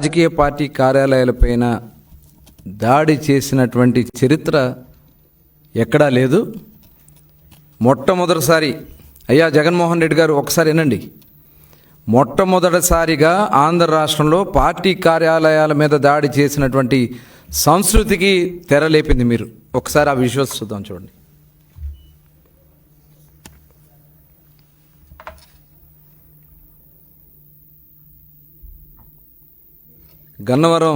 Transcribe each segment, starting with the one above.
రాజకీయ పార్టీ కార్యాలయాలపైన దాడి చేసినటువంటి చరిత్ర ఎక్కడా లేదు. మొట్టమొదటిసారి అయ్యా జగన్మోహన్ రెడ్డి గారు ఒకసారి వినండి. మొట్టమొదటిసారిగా ఆంధ్ర రాష్ట్రంలో పార్టీ కార్యాలయాల మీద దాడి చేసినటువంటి సంస్కృతికి తెరలేపింది మీరు. ఒకసారి ఆ విజువల్స్ చూద్దాం, చూడండి. గన్నవరం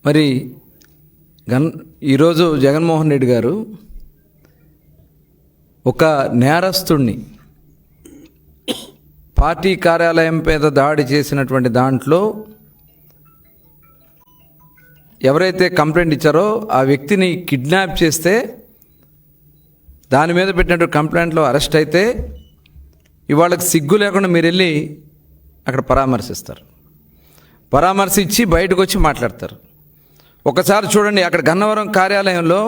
మరి ఈరోజు జగన్మోహన్ రెడ్డి గారు ఒక నేరస్తుడిని పార్టీ కార్యాలయం మీద దాడి చేసినటువంటి దాంట్లో ఎవరైతే కంప్లైంట్ ఇచ్చారో ఆ వ్యక్తిని కిడ్నాప్ చేస్తే దాని మీద పెట్టినటువంటి కంప్లైంట్లో అరెస్ట్ అయితే ఇవాళకి సిగ్గు లేకుండా మీరు వెళ్ళి అక్కడ పరామర్శిస్తారు. పరామర్శించి బయటకు వచ్చి మాట్లాడతారు. ఒకసారి చూడండి, అక్కడ గన్నవరం కార్యాలయంలో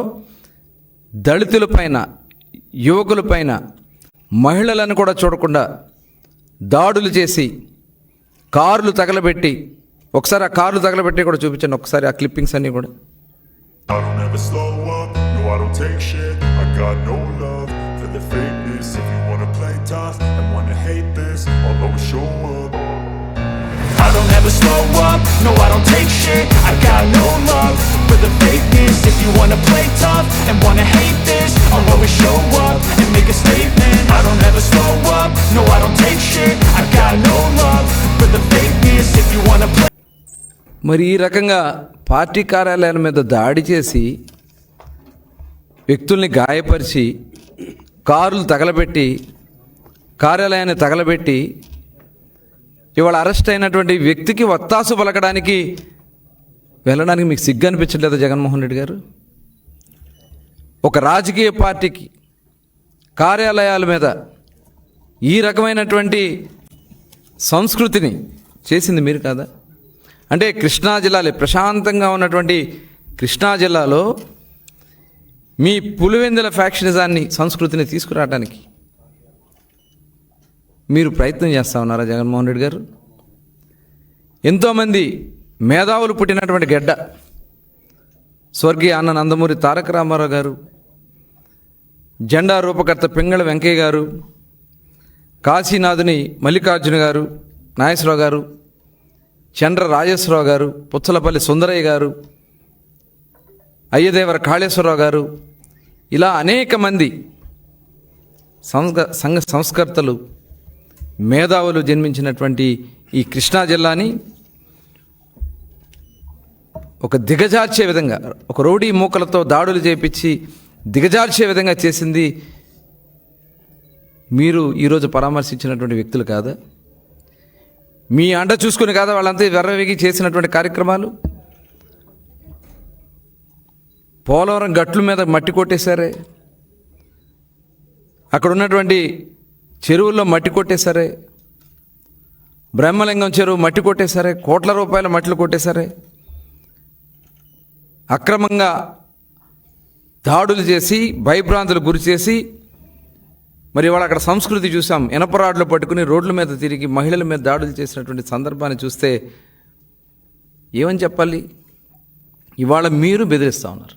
దళితులపైన, యువకులపైన, మహిళలను కూడా చూడకుండా దాడులు చేసి కార్లు తగలబెట్టి, ఒకసారి ఆ కార్లు తగలబెట్టి కూడా చూపించండి. ఒకసారి ఆ క్లిప్పింగ్స్ అన్నీ కూడా. I don't ever slow up, no I don't take shit. I got no love for the fakeness. If you wanna play tough and wanna hate this, I'll always show up and make a statement. I don't ever slow up, no I don't take shit. I got no love for the fakeness. If you wanna play. మరి ఈ రకంగా party కార్యాలయాల మీద దాడి చేసి వ్యక్తుల్ని గాయపరిచి కార్లు తగలబెట్టి కార్యాలయాన్ని తగలబెట్టి ఇవాళ అరెస్ట్ అయినటువంటి వ్యక్తికి వత్తాసు పలకడానికి వెళ్ళడానికి మీకు సిగ్గు అనిపించట్లేదా జగన్మోహన్ రెడ్డి గారు? ఒక రాజకీయ పార్టీకి కార్యాలయాల మీద ఈ రకమైనటువంటి సంస్కృతిని చేసింది మీరు కాదా? అంటే కృష్ణా జిల్లాలో, ప్రశాంతంగా ఉన్నటువంటి కృష్ణా జిల్లాలో మీ పులివెందుల ఫ్యాక్షనిజాన్ని, సంస్కృతిని తీసుకురావడానికి మీరు ప్రయత్నం చేస్తూ ఉన్నారా జగన్మోహన్ రెడ్డి గారు? ఎంతోమంది మేధావులు పుట్టినటువంటి గడ్డ స్వర్గీయ అన్న నందమూరి తారక రామారావు గారు, జెండా రూపకర్త పింగళ వెంకయ్య గారు, కాశీనాథుని మల్లికార్జున గారు, నాగేశ్వరరావు గారు, చంద్ర రాజేశ్వరరావు గారు, పుచ్చలపల్లి సుందరయ్య గారు, అయ్యదేవర కాళేశ్వరరావు గారు, ఇలా అనేక మంది సంఘ సంస్కర్తలు, మేధావులు జన్మించినటువంటి ఈ కృష్ణా జిల్లాని ఒక దిగజార్చే విధంగా, ఒక రౌడీ మూకలతో దాడులు చేపించి దిగజార్చే విధంగా చేసింది మీరు ఈరోజు పరామర్శించినటువంటి వ్యక్తులు కాదా? మీ అండ చూసుకుని కాదా వాళ్ళంతా వెర్రవేగి చేసినటువంటి కార్యక్రమాలు? పోలవరం గట్ల మీద మట్టి కొట్టేశారే, అక్కడ ఉన్నటువంటి చెరువుల్లో మట్టి కొట్టేశారే, బ్రహ్మలింగం చెరువు మట్టి కొట్టేశారే, కోట్ల రూపాయల మట్టిలు కొట్టేశారే, అక్రమంగా దాడులు చేసి భయభ్రాంతులు గురి చేసి, మరి ఇవాళ అక్కడ సంస్కృతి చూసాం. ఇనపరాడ్లు పట్టుకుని రోడ్ల మీద తిరిగి మహిళల మీద దాడులు చేసినటువంటి సందర్భాన్ని చూస్తే ఏమని చెప్పాలి? ఇవాళ మీరు బెదిరిస్తూ ఉన్నారు.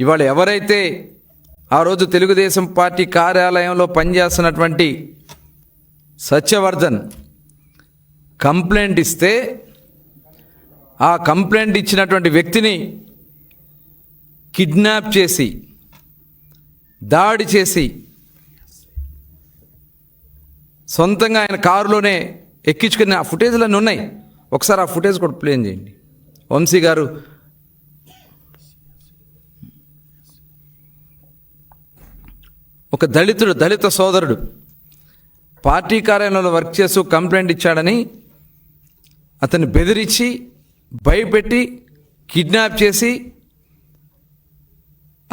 ఇవాళ ఎవరైతే ఆ రోజు తెలుగుదేశం పార్టీ కార్యాలయంలో పనిచేస్తున్నటువంటి సత్యవర్ధన్ కంప్లైంట్ ఇస్తే, ఆ కంప్లైంట్ ఇచ్చినటువంటి వ్యక్తిని కిడ్నాప్ చేసి దాడి చేసి సొంతంగా ఆయన కారులోనే ఎక్కించుకుని ఆ ఫుటేజ్లన్నీ ఉన్నాయి. ఒకసారి ఆ ఫుటేజ్ కూడా ప్లే చేయండి. వంశీ గారు ఒక దళిత సోదరుడు పార్టీ కార్యాలయంలో వర్క్ చేస్తూ కంప్లైంట్ ఇచ్చాడని అతన్ని బెదిరించి భయపెట్టి కిడ్నాప్ చేసి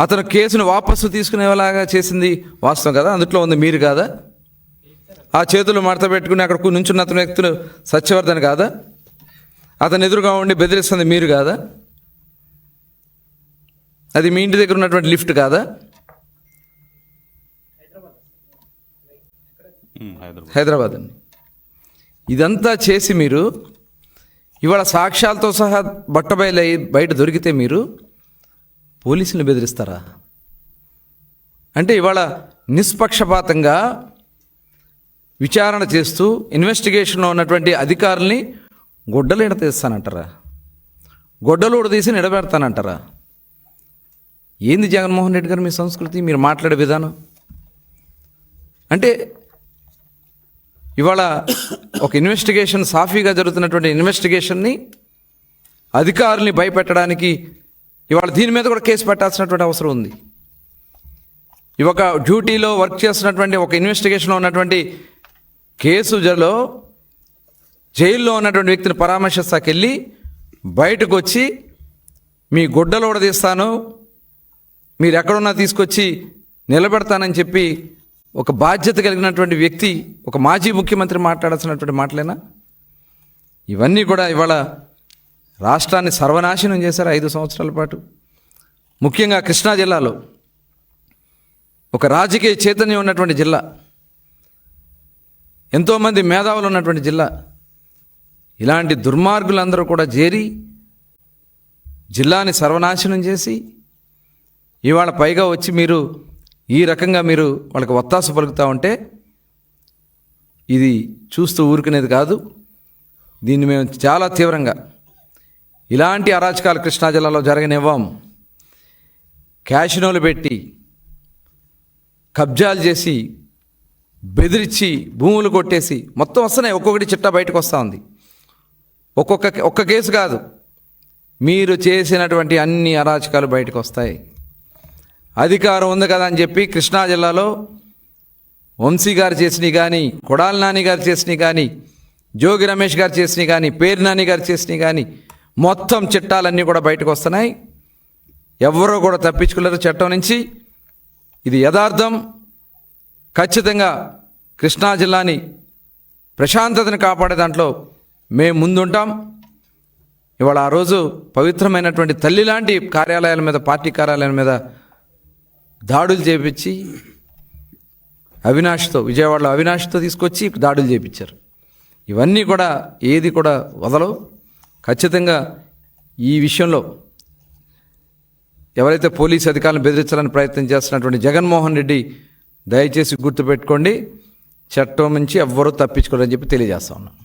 అతను కేసును వాపసు తీసుకునేలాగా చేసింది వాస్తవం కదా? అందుట్లో ఉంది మీరు కాదా? ఆ చేతులు మడత పెట్టుకుని అక్కడ నుంచున్న అతని వ్యక్తులు సత్యవర్ధన్ కాదా? అతను ఎదురుగా ఉండి బెదిరిస్తుంది మీరు కాదా? అది మీ ఇంటి దగ్గర ఉన్నటువంటి లిఫ్ట్ కాదా? హైదరాబాద్ అండి. ఇదంతా చేసి మీరు ఇవాళ సాక్ష్యాలతో సహా బట్టబయలు బయట దొరికితే మీరు పోలీసులను బెదిరిస్తారా? అంటే ఇవాళ నిష్పక్షపాతంగా విచారణ చేస్తూ ఇన్వెస్టిగేషన్లో ఉన్నటువంటి అధికారుల్ని గొడ్డలు ఎడతీస్తానంటారా? గొడ్డలు తీసి నిలబెడతానంటారా? ఏంది జగన్మోహన్ రెడ్డి గారు మీ సంస్కృతి, మీరు మాట్లాడే విధానం? అంటే ఇవాళ ఒక ఇన్వెస్టిగేషన్ సాఫీగా జరుగుతున్నటువంటి ఇన్వెస్టిగేషన్ని అధికారుల్ని భయపెట్టడానికి ఇవాళ దీని మీద కూడా కేసు పెట్టాల్సినటువంటి అవసరం ఉంది. ఒక డ్యూటీలో వర్క్ చేస్తున్నటువంటి ఒక ఇన్వెస్టిగేషన్లో ఉన్నటువంటి కేసులో జైల్లో ఉన్నటువంటి వ్యక్తిని పరామర్శిస్తాకెళ్ళి బయటకు వచ్చి మీ గుడ్డలు తీస్తాను, మీరు ఎక్కడున్నా తీసుకొచ్చి నిలబెడతానని చెప్పి ఒక బాధ్యత కలిగినటువంటి వ్యక్తి, ఒక మాజీ ముఖ్యమంత్రి మాట్లాడాల్సినటువంటి మాటలేనా? ఇవన్నీ కూడా ఇవాళ రాష్ట్రాన్ని సర్వనాశనం చేశారు 5 సంవత్సరాల పాటు. ముఖ్యంగా కృష్ణా జిల్లాలో ఒక రాజకీయ చైతన్యం ఉన్నటువంటి జిల్లా, ఎంతోమంది మేధావులు ఉన్నటువంటి జిల్లా, ఇలాంటి దుర్మార్గులందరూ కూడా చేరి జిల్లాని సర్వనాశనం చేసి ఇవాళ పైగా వచ్చి మీరు ఈ రకంగా మీరు వాళ్ళకి ఒత్తాసు పలుకుతూ ఉంటే ఇది చూస్తూ ఊరుకునేది కాదు. దీన్ని మేము చాలా తీవ్రంగా, ఇలాంటి అరాచకాలు కృష్ణా జిల్లాలో జరగనివ్వం. క్యాషినోలు పెట్టి కబ్జాలు చేసి బెదిరించి భూములు కొట్టేసి మొత్తం వస్తున్నాయి. ఒక్కొక్కటి చిట్టా బయటకు వస్తూ ఉంది. ఒక్క కేసు కాదు, మీరు చేసినటువంటి అన్ని అరాచకాలు బయటకు వస్తాయి. అధికారం ఉంది కదా అని చెప్పి కృష్ణా జిల్లాలో వంశీ గారు చేసినవి కానీ, కొడాలి నాని గారు చేసినవి కానీ, జోగి రమేష్ గారు చేసినవి కానీ, పేరు నాని గారు చేసినవి కానీ మొత్తం చట్టాలన్నీ కూడా బయటకు వస్తున్నాయి. ఎవరో కూడా తప్పించుకోలేరు చట్టం నుంచి. ఇది యథార్థం. ఖచ్చితంగా కృష్ణా జిల్లాని ప్రశాంతతను కాపాడే దాంట్లో మేము ముందుంటాం. ఇవాళ ఆ రోజు పవిత్రమైనటువంటి తల్లి లాంటి కార్యాలయాల మీద, పార్టీ కార్యాలయాల మీద దాడులు చేపించి విజయవాడలో అవినాష్తో తీసుకొచ్చి దాడులు చేపించారు. ఇవన్నీ కూడా ఏది కూడా వదలవు. ఖచ్చితంగా ఈ విషయంలో ఎవరైతే పోలీసు అధికారులను బెదిరించాలని ప్రయత్నం చేస్తున్నటువంటి జగన్మోహన్ రెడ్డి దయచేసి గుర్తుపెట్టుకోండి, చట్టం నుంచి ఎవ్వరూ తప్పించుకోరని చెప్పి తెలియజేస్తా ఉన్నాం.